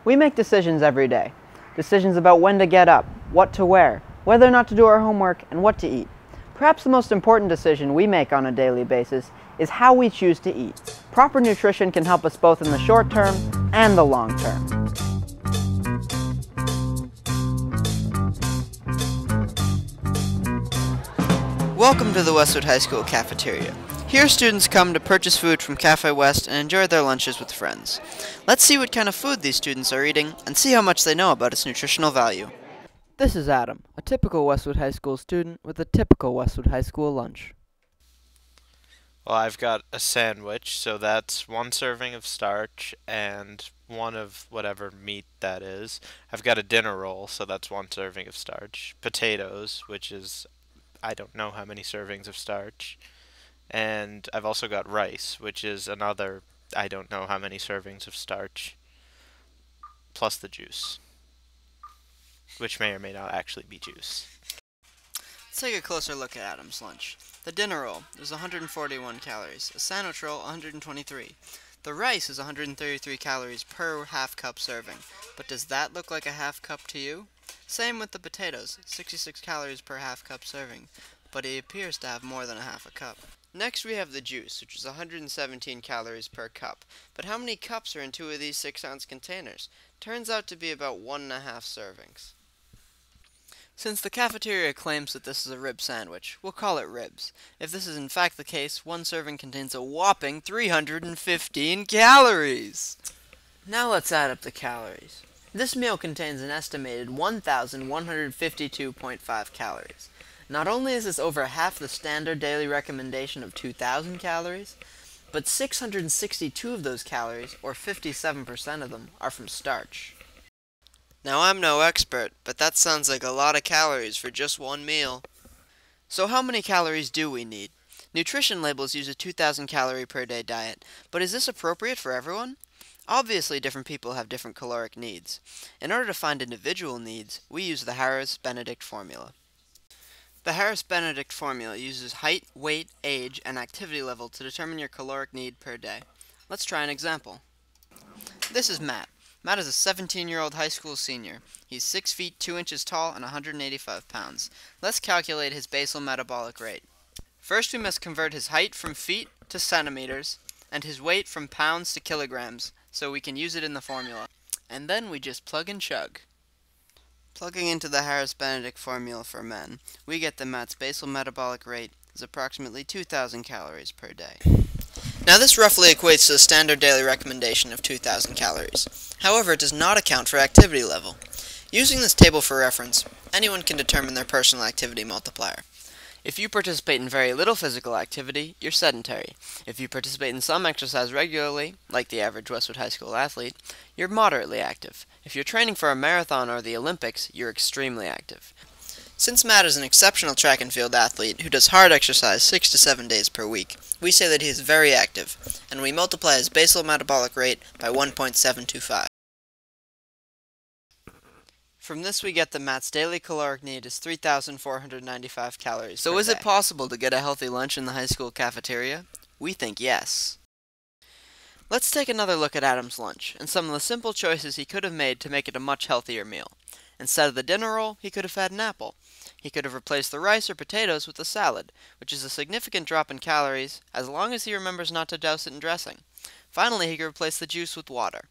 We make decisions every day. Decisions about when to get up, what to wear, whether or not to do our homework, and what to eat. Perhaps the most important decision we make on a daily basis is how we choose to eat. Proper nutrition can help us both in the short term and the long term. Welcome to the Westwood High School cafeteria. Here students come to purchase food from Cafe West and enjoy their lunches with friends. Let's see what kind of food these students are eating and see how much they know about its nutritional value. This is Adam, a typical Westwood High School student with a typical Westwood High School lunch. Well, I've got a sandwich, so that's 1 serving of starch and 1 of whatever meat that is. I've got a dinner roll, so that's 1 serving of starch. Potatoes, which is, I don't know how many servings of starch. And I've also got rice, which is another, I don't know how many servings of starch, plus the juice, which may or may not actually be juice. Let's take a closer look at Adam's lunch. The dinner roll is 141 calories, a sandwich roll 123. The rice is 133 calories per half cup serving, but does that look like a half cup to you? Same with the potatoes, 66 calories per half cup serving, but it appears to have more than a half a cup. Next we have the juice, which is 117 calories per cup, but how many cups are in 2 of these 6-ounce containers? Turns out to be about 1.5 servings. Since the cafeteria claims that this is a rib sandwich, we'll call it ribs. If this is in fact the case, 1 serving contains a whopping 315 calories! Now let's add up the calories. This meal contains an estimated 1,152.5 calories. Not only is this over half the standard daily recommendation of 2,000 calories, but 662 of those calories, or 57% of them, are from starch. Now I'm no expert, but that sounds like a lot of calories for just 1 meal. So how many calories do we need? Nutrition labels use a 2,000 calorie per day diet, but is this appropriate for everyone? Obviously different people have different caloric needs. In order to find individual needs, we use the Harris-Benedict formula. The Harris-Benedict formula uses height, weight, age, and activity level to determine your caloric need per day. Let's try an example. This is Matt. Matt is a 17-year-old high school senior. He's 6 feet 2 inches tall and 185 pounds. Let's calculate his basal metabolic rate. First we must convert his height from feet to centimeters and his weight from pounds to kilograms so we can use it in the formula. And then we just plug and chug. Plugging into the Harris-Benedict formula for men, we get that Matt's basal metabolic rate is approximately 2,000 calories per day. Now this roughly equates to the standard daily recommendation of 2,000 calories. However, it does not account for activity level. Using this table for reference, anyone can determine their personal activity multiplier. If you participate in very little physical activity, you're sedentary. If you participate in some exercise regularly, like the average Westwood High School athlete, you're moderately active. If you're training for a marathon or the Olympics, you're extremely active. Since Matt is an exceptional track and field athlete who does hard exercise 6 to 7 days per week, we say that he is very active, and we multiply his basal metabolic rate by 1.725. From this we get that Matt's daily caloric need is 3,495 calories per day. So is it possible to get a healthy lunch in the high school cafeteria? We think yes. Let's take another look at Adam's lunch, and some of the simple choices he could have made to make it a much healthier meal. Instead of the dinner roll, he could have had an apple. He could have replaced the rice or potatoes with a salad, which is a significant drop in calories, as long as he remembers not to douse it in dressing. Finally, he could replace the juice with water.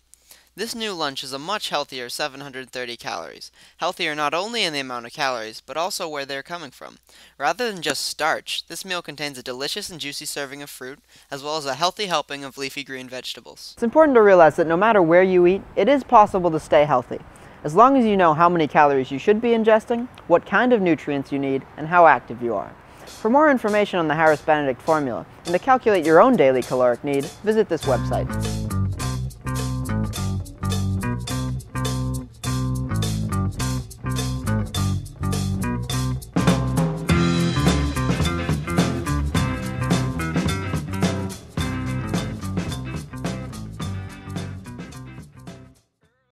This new lunch is a much healthier 730 calories. Healthier not only in the amount of calories, but also where they're coming from. Rather than just starch, this meal contains a delicious and juicy serving of fruit, as well as a healthy helping of leafy green vegetables. It's important to realize that no matter where you eat, it is possible to stay healthy, as long as you know how many calories you should be ingesting, what kind of nutrients you need, and how active you are. For more information on the Harris-Benedict formula, and to calculate your own daily caloric need, visit this website.